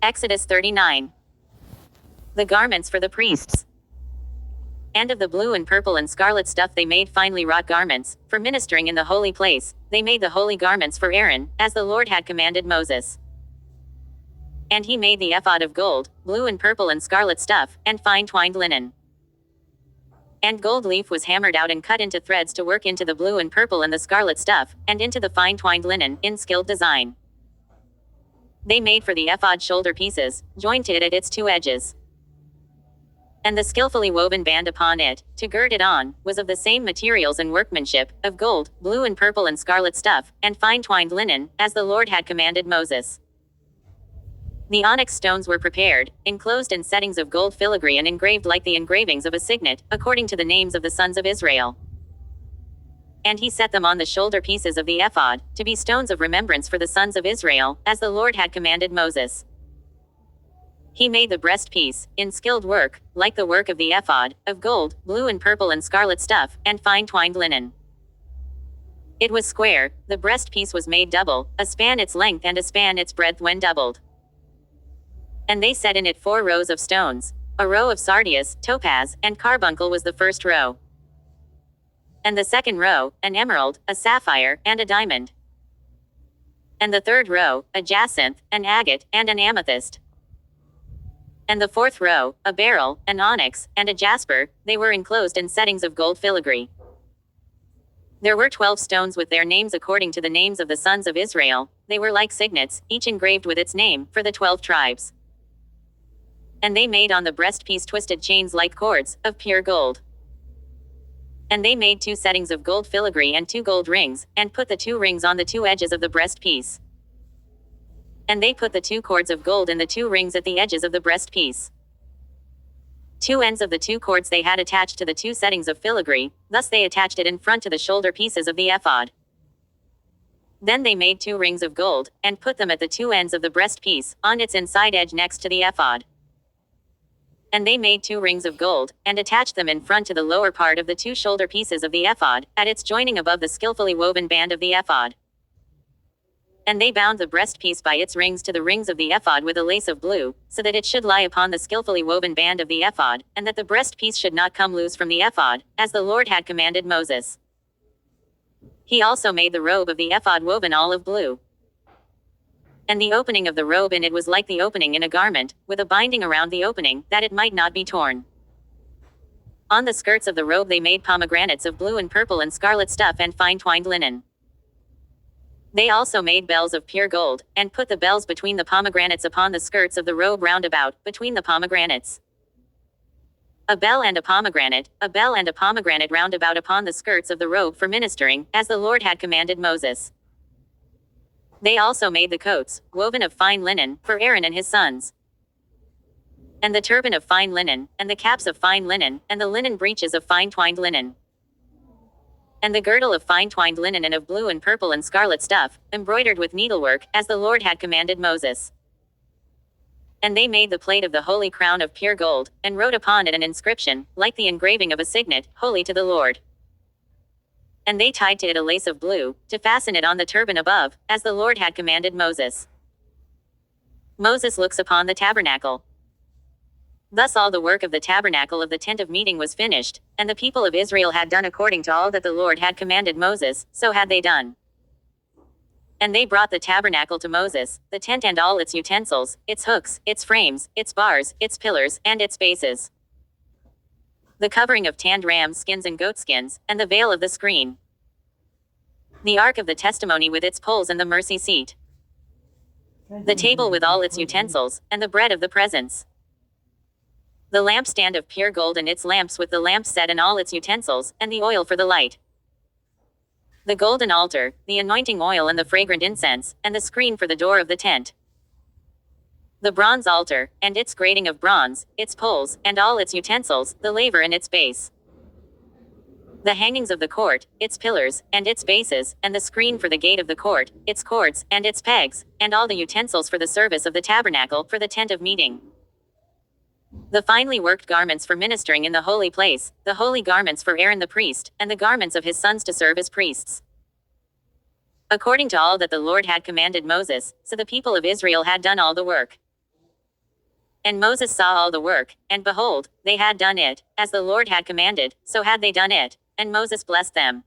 Exodus 39. The garments for the priests. And of the blue and purple and scarlet stuff they made finely wrought garments, for ministering in the holy place. They made the holy garments for Aaron, as the Lord had commanded Moses. And he made the ephod of gold, blue and purple and scarlet stuff, and fine twined linen. And gold leaf was hammered out and cut into threads to work into the blue and purple and the scarlet stuff, and into the fine twined linen, in skilled design. They made for the ephod shoulder pieces, joined to it at its two edges. And the skillfully woven band upon it, to gird it on, was of the same materials and workmanship, of gold, blue and purple and scarlet stuff, and fine twined linen, as the Lord had commanded Moses. The onyx stones were prepared, enclosed in settings of gold filigree and engraved like the engravings of a signet, according to the names of the sons of Israel. And he set them on the shoulder pieces of the ephod, to be stones of remembrance for the sons of Israel, as the Lord had commanded Moses. He made the breastpiece, in skilled work, like the work of the ephod, of gold, blue and purple and scarlet stuff, and fine twined linen. It was square, the breastpiece was made double, a span its length and a span its breadth when doubled. And they set in it 4 rows of stones. A row of sardius, topaz, and carbuncle was the first row. And the second row, an emerald, a sapphire, and a diamond. And the third row, a jacinth, an agate, and an amethyst. And the fourth row, a beryl, an onyx, and a jasper. They were enclosed in settings of gold filigree. There were 12 stones with their names according to the names of the sons of Israel. They were like signets, each engraved with its name, for the 12 tribes. And they made on the breastpiece twisted chains like cords, of pure gold. And they made 2 settings of gold filigree and 2 gold rings, and put the 2 rings on the 2 edges of the breastpiece. And they put the 2 cords of gold in the 2 rings at the edges of the breastpiece. 2 ends of the 2 cords they had attached to the 2 settings of filigree, thus they attached it in front to the shoulder pieces of the ephod. Then they made 2 rings of gold, and put them at the 2 ends of the breastpiece, on its inside edge next to the ephod. And they made 2 rings of gold, and attached them in front to the lower part of the 2 shoulder pieces of the ephod, at its joining above the skillfully woven band of the ephod. And they bound the breastpiece by its rings to the rings of the ephod with a lace of blue, so that it should lie upon the skillfully woven band of the ephod, and that the breastpiece should not come loose from the ephod, as the Lord had commanded Moses. He also made the robe of the ephod woven all of blue. And the opening of the robe in it was like the opening in a garment, with a binding around the opening, that it might not be torn. On the skirts of the robe they made pomegranates of blue and purple and scarlet stuff and fine twined linen. They also made bells of pure gold, and put the bells between the pomegranates upon the skirts of the robe round about, between the pomegranates. A bell and a pomegranate round about upon the skirts of the robe for ministering, as the Lord had commanded Moses. They also made the coats, woven of fine linen, for Aaron and his sons. And the turban of fine linen, and the caps of fine linen, and the linen breeches of fine twined linen. And the girdle of fine twined linen and of blue and purple and scarlet stuff, embroidered with needlework, as the Lord had commanded Moses. And they made the plate of the holy crown of pure gold, and wrote upon it an inscription, like the engraving of a signet, holy to the Lord. And they tied to it a lace of blue, to fasten it on the turban above, as the Lord had commanded Moses. Moses looks upon the tabernacle. Thus all the work of the tabernacle of the tent of meeting was finished, and the people of Israel had done according to all that the Lord had commanded Moses, so had they done. And they brought the tabernacle to Moses, the tent and all its utensils, its hooks, its frames, its bars, its pillars, and its bases. The covering of tanned ram skins and goat skins, and the veil of the screen. The ark of the testimony with its poles and the mercy seat. The table with all its utensils, and the bread of the presence. The lampstand of pure gold and its lamps with the lamp set and all its utensils, and the oil for the light. The golden altar, the anointing oil and the fragrant incense, and the screen for the door of the tent. The bronze altar, and its grating of bronze, its poles, and all its utensils, the laver in its base. The hangings of the court, its pillars, and its bases, and the screen for the gate of the court, its cords, and its pegs, and all the utensils for the service of the tabernacle, for the tent of meeting. The finely worked garments for ministering in the holy place, the holy garments for Aaron the priest, and the garments of his sons to serve as priests. According to all that the Lord had commanded Moses, so the people of Israel had done all the work. And Moses saw all the work, and behold, they had done it, as the Lord had commanded, so had they done it. And Moses blessed them.